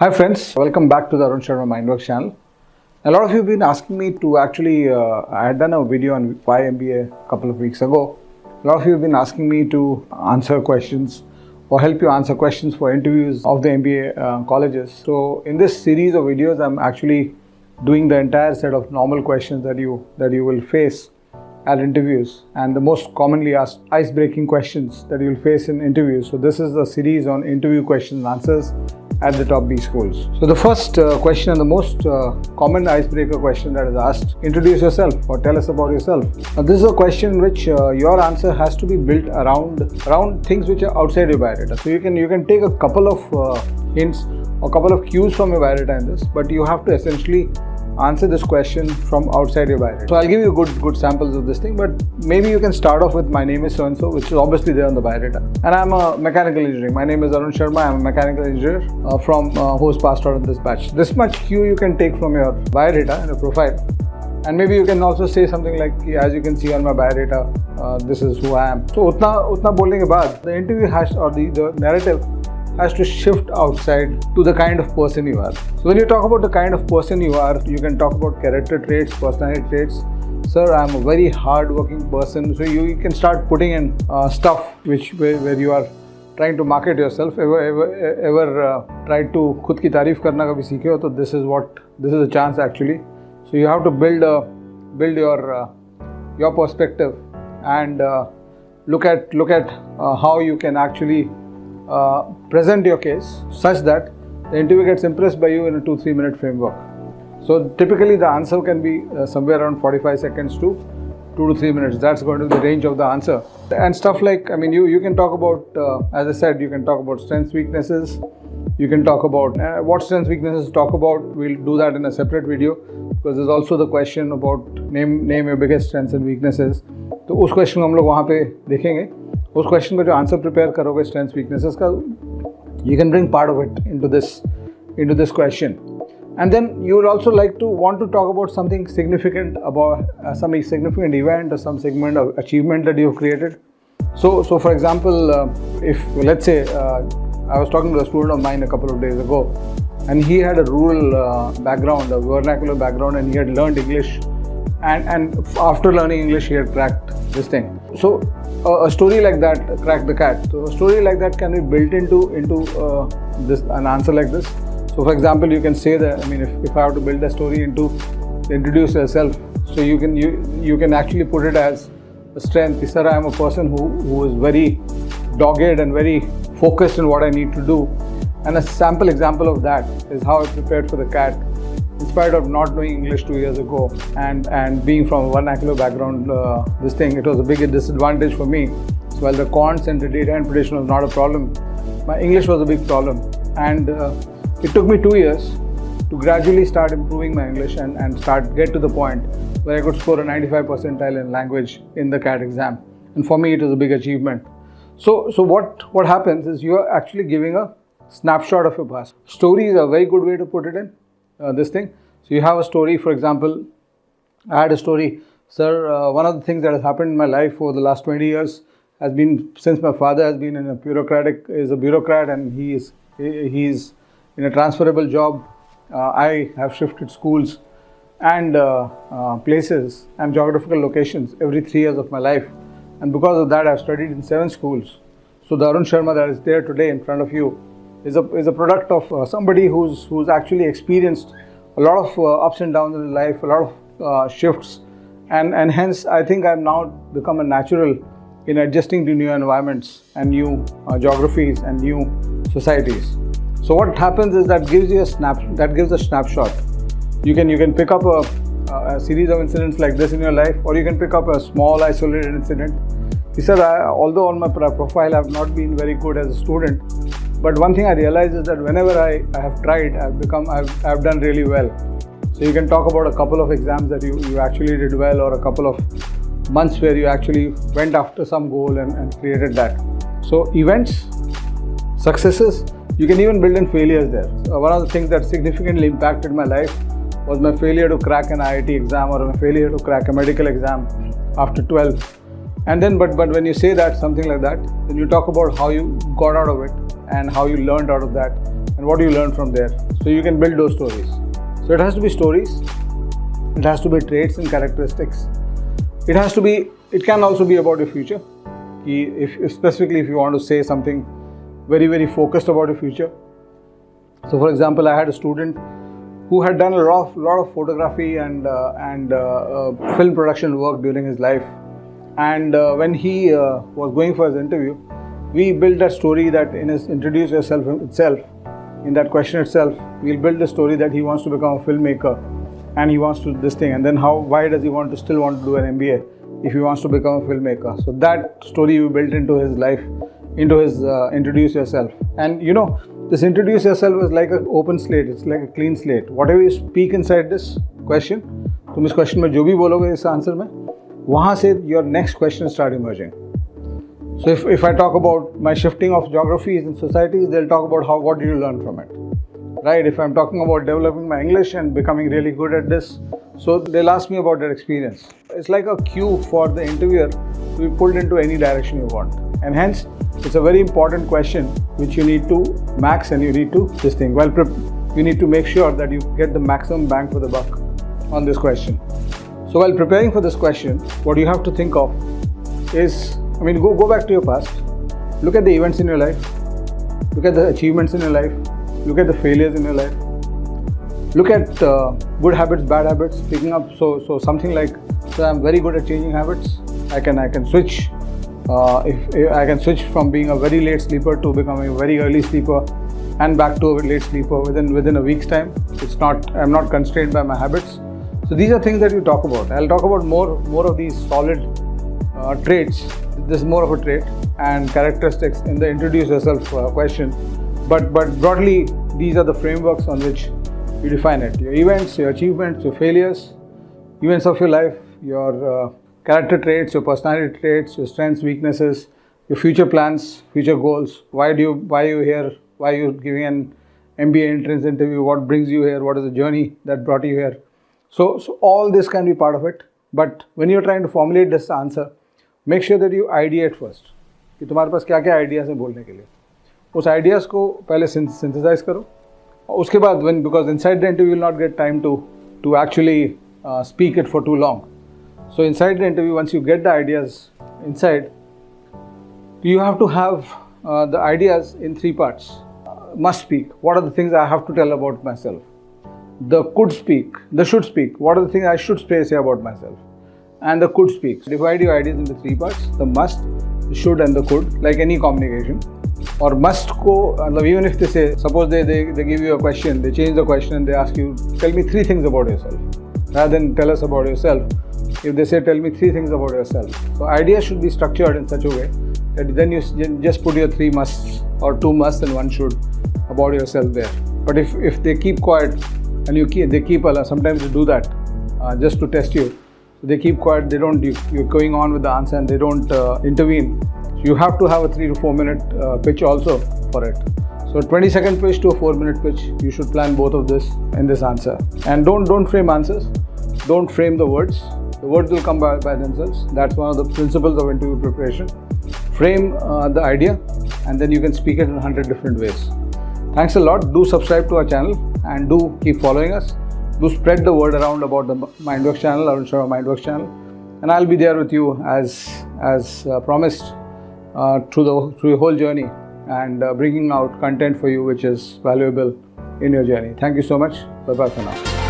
Hi friends, welcome back to the Arun Sharma Mindworkzz channel. A lot of you have been asking me to I had done a video on why MBA a couple of weeks ago. A lot of you have been asking me to answer questions or help you answer questions for interviews of the MBA colleges. So in this series of videos, I'm actually doing the entire set of normal questions that you will face at interviews and the most commonly asked ice-breaking questions that you will face in interviews. So this is a series on interview questions and answers at the top B schools. So the first question and the most common icebreaker question that is asked, introduce yourself or tell us about yourself. Now this is a question in which your answer has to be built around things which are outside your biodata. So you can take a couple of hints or a couple of cues from your biodata in this, but you have to essentially answer this question from outside your biodata. So I'll give you good samples of this thing, but maybe you can start off with my name is so-and-so, which is obviously there on the biodata. And I'm a mechanical engineer. My name is Arun Sharma. I'm a mechanical engineer who's passed out of this batch. This much cue you can take from your biodata and your profile. And maybe you can also say something like, as you can see on my biodata, this is who I am. So utna bolne ke baad, the interview has, or the narrative has to shift outside to the kind of person you are. So when you talk about the kind of person you are, you can talk about character traits, personality traits. Sir, I'm a very hard-working person. So you can start putting in stuff where you are trying to market yourself. Ever tried to khud ki tareef karna kabhi seekhe ho? So this is a chance actually. So you have to build your perspective and look at how you can actually present your case such that the interview gets impressed by you in a 2-3 minute framework. So typically the answer can be somewhere around 45 seconds to 2 to 3 minutes. That's going to be the range of the answer. And stuff like, you can talk about, as I said, you can talk about strengths, weaknesses. You can talk about what strengths, weaknesses to talk about. We'll do that in a separate video because there's also the question about name your biggest strengths and weaknesses. तो उस question को हम लोग वहाँ पे देखेंगे. उस question का जो आंसर प्रिपेयर करोगे स्ट्रेंथ्स वीकनेसेस का, you can bring part of it into this question. And then you would also want to talk about something significant, about some significant event or some segment of achievement that you've created. So for example, if let's say I was talking to a student of mine a couple of days ago, and he had a rural background, a vernacular background, and he had learned English, and after learning English he had cracked this thing. So a story like that, crack the cat. So a story like that can be built into an answer like this. So for example, you can say that, if I have to build a story into introduce yourself, so you can actually put it as a strength. Sir, I am a person who is very dogged and very focused in what I need to do. And a sample example of that is how I prepared for the CAT. In spite of not knowing English 2 years ago and being from a vernacular background, it was a big disadvantage for me. So while the quants and the data interpretation was not a problem, my English was a big problem. And it took me 2 years to gradually start improving my English and get to the point where I could score a 95 percentile in language in the CAT exam. And for me, it was a big achievement. So what happens is you are actually giving a snapshot of your past. Story is a very good way to put it in. This thing. So you have a story, for example, I had a story, sir, one of the things that has happened in my life over the last 20 years has been, since my father has been is a bureaucrat and he's in a transferable job, I have shifted schools and places and geographical locations every 3 years of my life, and because of that I've studied in 7 schools. So the Arun Sharma that is there today in front of you is a product of somebody who's actually experienced a lot of ups and downs in life, a lot of shifts, and hence I think I've now become a natural in adjusting to new environments and new geographies and new societies. So what happens is that gives a snapshot. You can pick up a series of incidents like this in your life, or you can pick up a small isolated incident. He said, although on my profile I have not been very good as a student, but one thing I realized is that whenever I have tried, I've done really well. So you can talk about a couple of exams that you actually did well, or a couple of months where you actually went after some goal and created that. So events, successes, you can even build in failures there. One of the things that significantly impacted my life was my failure to crack an IIT exam or my failure to crack a medical exam after 12. And then, but when you say that, something like that, then you talk about how you got out of it and how you learned out of that and what do you learn from there. So you can build those stories. So it has to be stories, it has to be traits and characteristics. It can also be about your future. Specifically if you want to say something very, very focused about your future. So for example, I had a student who had done a lot of photography and film production work during his life. And when he was going for his interview, we built that story that in his introduce yourself itself, in that question itself, we'll build the story that he wants to become a filmmaker and he wants to do this thing, and then why does he still want to do an MBA if he wants to become a filmmaker. So that story we built into his life, into his introduce yourself. And you know, this introduce yourself is like an open slate, it's like a clean slate. Whatever you speak inside this question, तुम इस question में जो भी बोलोगे इस answer में, वहाँ से your next questions start emerging. So if I talk about my shifting of geographies and societies, they'll talk about what did you learn from it, right? If I'm talking about developing my English and becoming really good at this, so they'll ask me about their experience. It's like a cue for the interviewer to be pulled into any direction you want, and hence it's a very important question which you need to max, and you need to you need to make sure that you get the maximum bang for the buck on this question. So while preparing for this question, what you have to think of is, go back to your past, look at the events in your life, look at the achievements in your life, look at the failures in your life, look at good habits, bad habits, picking up. So something like, so I'm very good at changing habits. I can switch. If I can switch from being a very late sleeper to becoming a very early sleeper, and back to a late sleeper within a week's time. I'm not constrained by my habits. So these are things that you talk about. I'll talk about more of these solid traits. This is more of a trait and characteristics in the introduce yourself question. But broadly, these are the frameworks on which you define it. Your events, your achievements, your failures, events of your life, your character traits, your personality traits, your strengths, weaknesses, your future plans, future goals. Why are you here? Why are you giving an MBA entrance interview? What brings you here? What is the journey that brought you here? So all this can be part of it. But when you're trying to formulate this answer, make sure that you ideate first. कि तुम्हारे पास क्या क्या ideas हैं बोलने के लिए. उस ideas को पहले synthesize करो. उसके बाद because inside the interview you will not get time to actually speak it for too long. So inside the interview, once you get the ideas inside, you have to have the ideas in three parts. Must speak. What are the things I have to tell about myself? The could speak. The should speak. What are the things I should say about myself? And the could speak. Divide your ideas into three parts: the must, the should, and the could. Like any communication. Or must ko, even if they say, suppose they give you a question, they change the question and they ask you, tell me three things about yourself. Rather than tell us about yourself, if they say, tell me three things about yourself. So ideas should be structured in such a way that then you just put your three musts or two musts and one should about yourself there. But if they keep quiet and they keep sometimes they do that just to test you. So they keep quiet, you're going on with the answer and they don't intervene. So you have to have a 3 to 4 minute pitch also for it. So 20-second pitch to a 4-minute pitch, you should plan both of this in this answer. And don't frame answers, don't frame the words. The words will come by themselves. That's one of the principles of interview preparation. Frame the idea and then you can speak it in 100 different ways. Thanks a lot. Do subscribe to our channel and do keep following us. Do spread the word around about the Mindworkzz channel, Arun Sharma Mindworkzz channel. And I'll be there with you as promised through your whole journey and bringing out content for you which is valuable in your journey. Thank you so much. Bye-bye for now.